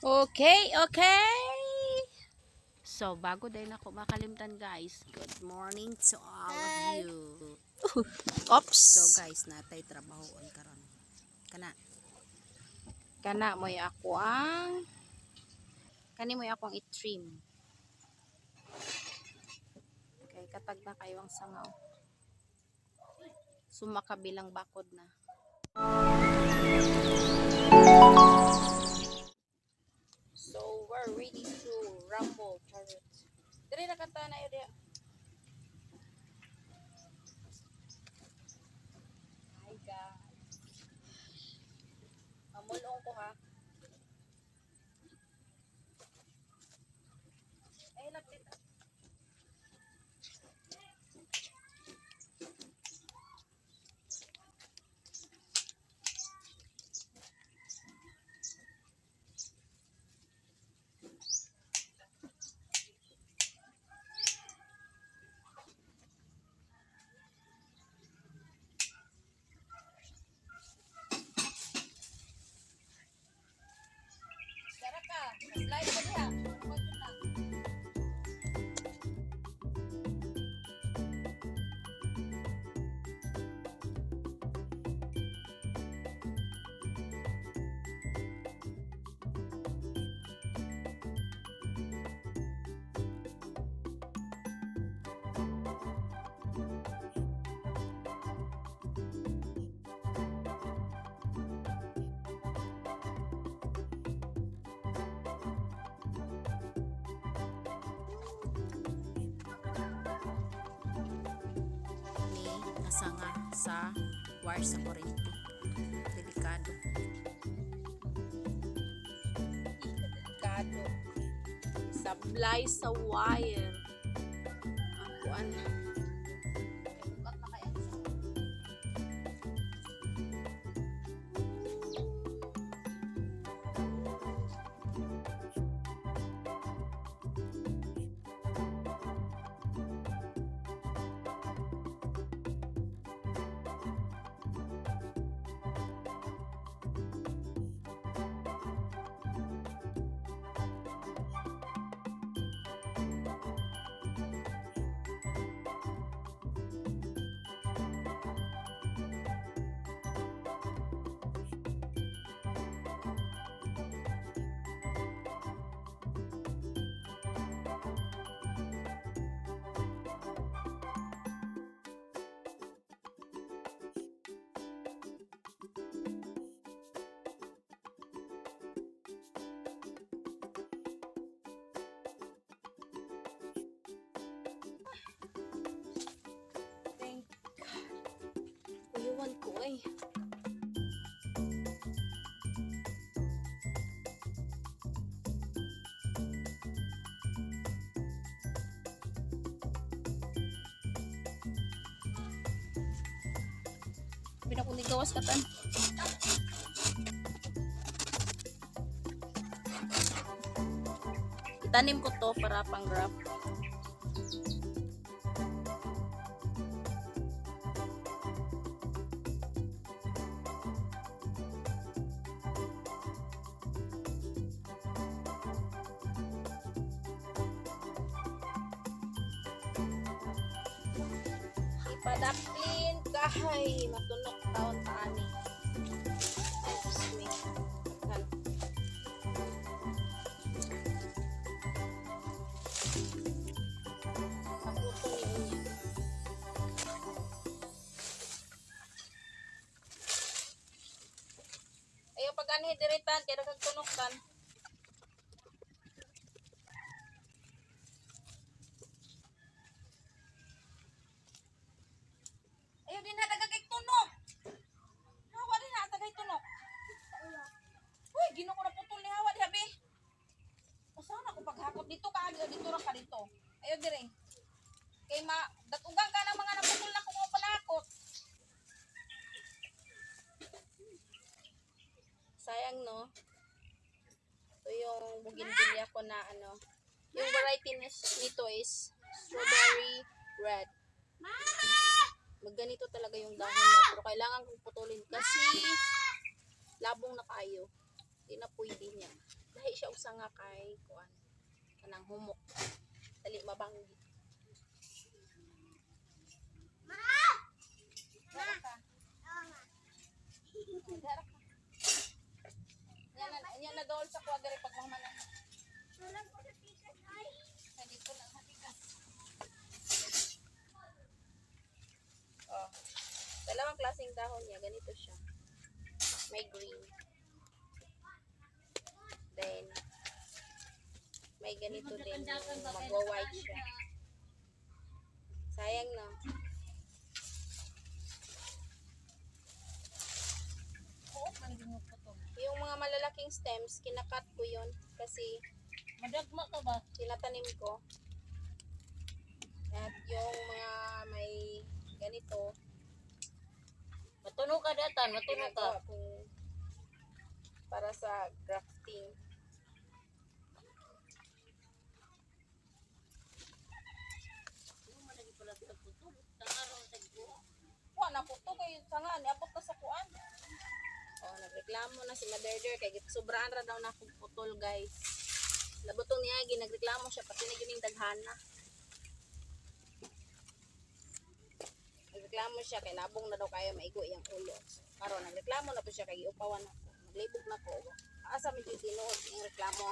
Okay, okay. So, bago din ako makalimtan guys, good morning to all of you. Oops. So guys, natay trabaho on karon. Kana mo'y ako ang kani mo'y akong i-trim. Okay, katag na kayo ang sangaw. Sumakabilang bakod na. So, we're ready to rumble carrots. Diri na kanta na yun. Hi guys. Mamulong ko ha. Ay, lapit. Sarap ka. Slide ko diha. Nasanga sa wire sa kuryente. Delikado. Delikado. Sablay sa wire. Ang kuan. Bukat na kaya sa thank God. Uyuan ko eh. Pinakuli gawas katan. Itanim ko to para pang graph. Ipadaplin kahay matunok taon taani. Ay, me. Kan. Kaputo niyo. Ayo pag anhi diritan kaya kagtunok kan. Ayo din na tagagig tunok. Hawa din na tagay tunok. Uy, gino ko na putol ni hawa di habi. Usahan ako paghakot dito ka agi dito ra ka dito. Ayo dire. Kay datugang ka ng mga naputol na kung palakot. Sayang no. Ito yung bougainvillea ko na ano. Yung variety nito is strawberry red. Magganito talaga yung dahon niya. Pero kailangan kong putulin kasi labong na kayo. Hindi na pwede niya. Dahil siya sa nga kay kuan kanang humok. Dali mabanggi. Dara ka. Dara ka. Yan na doon sa kuha diri pag mamanan. Sa dito lang hatikas. Oh. Dalawang klaseng dahon niya, ganito siya. May green. Then may ganito din yung magwa-white siya. Sayang no. Oo, pwede mo po to. Yung mga malalaking stems, kinakat ko yun kasi Madagma ka ba? tinatanim ko. At yung mga may ganito, Matuno ka datan, matuno ka. ginagawa kong para sa grafting. Kuha na po to kay sanga niabot na sa kuan. Oh, nagreklamo na si Mother kay sobraan ra daw na akong putol, guys. Labutong niya nagreklamo siya pati na gining daghana. Nagreklamo siya kay labong na daw kaya maigo iyang ulo. Karon nagreklamo na po siya kay giupawan ako. Naglibog na ko. Asa medyo tinuod yung reklamo.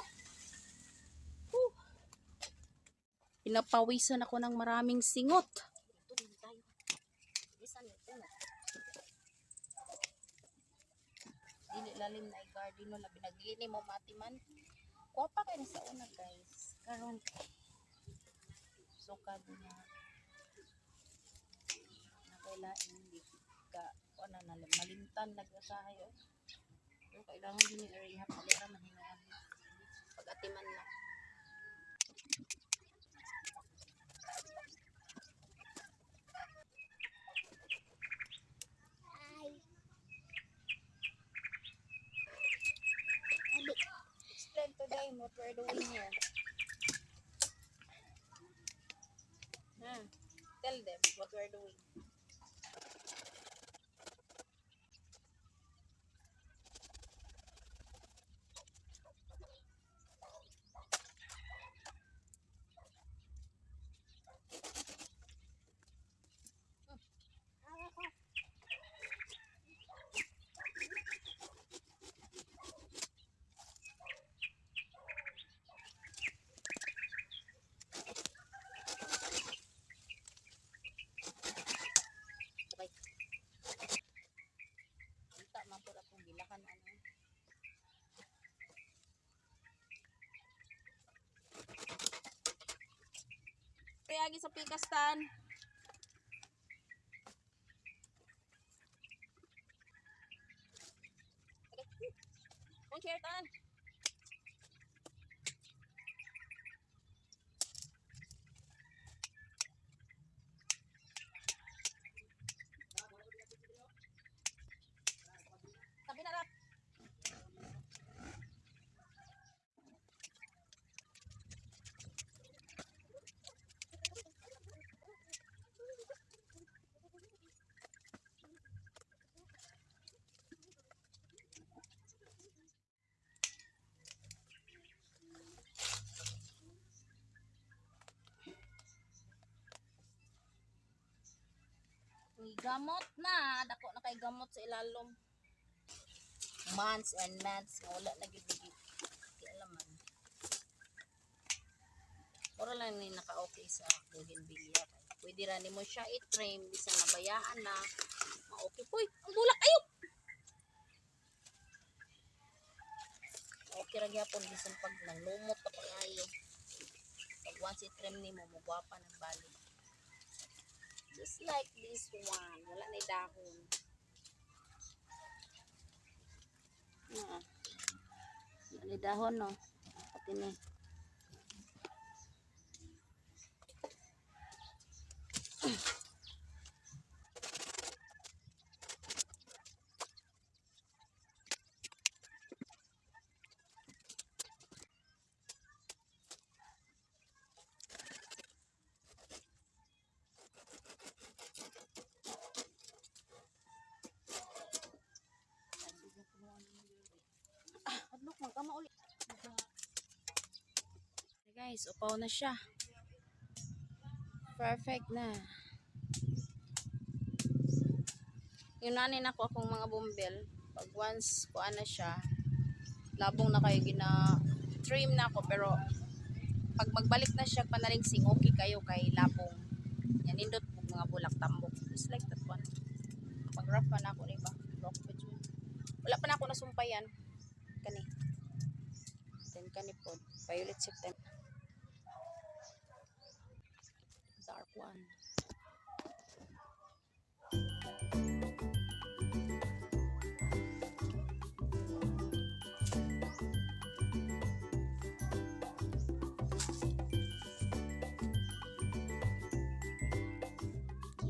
Whew. Pinapawisan ako ng maraming singot. Ito din tayo. Bisan ito na. Dili lalim na i-garden no labi naglini mo matiman. Kuha pa kayo sa una, guys. Karon sukad na nakailain hindi ka ano na malimtan nagsasahay oh. Pero kailangan din yung area pali ra mahingaan. Pag-atiman lang. Explain to them what we're doing here. Tell them what we're doing. Kita man po atong bilakan ano. Kaya agi sa pikastan. Kung share tan. Sabi na rap. Gamot na, dako na kay gamot sa ilalom. Months and months nga wala na gid di alaman. Ora lang ni naka-okay sa bougainvillea. Pwede ra nimo siya i-trim bisan nabayaan na. Ma-okay poy, ang bulak ayo. Okay ra gyapon bisan pag nanglumot ka pa kayo. Pag once i-trim nimo mugwapa ng balik. Just like this one. Wala na dahon. Wala na dahon, no? Pati ni. Hadlok, magkama ulit. guys, upaw na siya. Perfect na. Yunanin ako akong mga bumbil. Pag once kuan na siya, labong na kayo trim na ako, pero pag magbalik na siya panalingsing, okay kayo kay labong. Yan, nindot po mga bulak tambok. Just like that one. Pag-rough pa na ako, diba? Rock pa dyan. Wala pa na ako nasumpayan. Kani. Then kani po. Violet September. Dark one.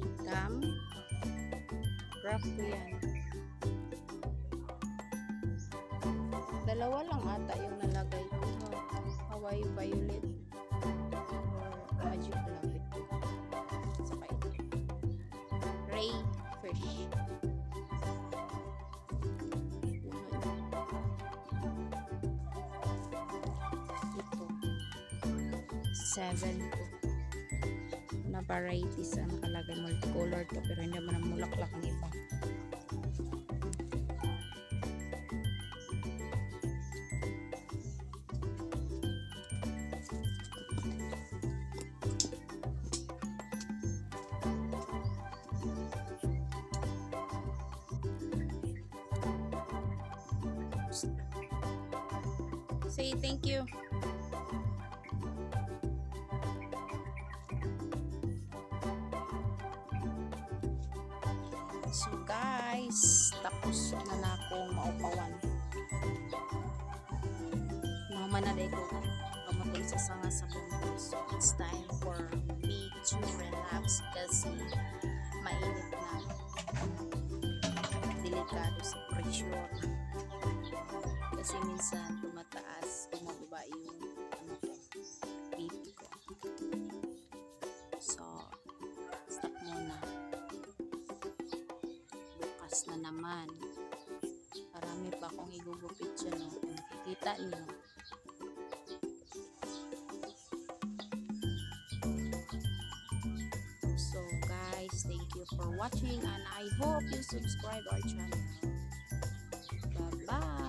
Ikam. Rough ko yan. Dalawa lang ata yung nalagay ko. Hawaii Violet or Magic Velvet. Saka ito. Ray Fish. Ito. 7 to. Na varieties ang nakalagay. Multicolor to, pero hindi naman mulaklak ang iba. Say thank you. So guys, tapos na akong maupawan. Mama na dito kamatay sa sanga sa bumbu. So it's time for me to relax kasi mainit na. Delikado sa pressure. Kasi minsan tumataas, bumababa yung BP ko. So, stop muna. Bukas na naman. Marami pa akong igugupit dyan. No? Kung nakikita niyo. So, guys, thank you for watching and I hope you subscribe our channel. Bye-bye!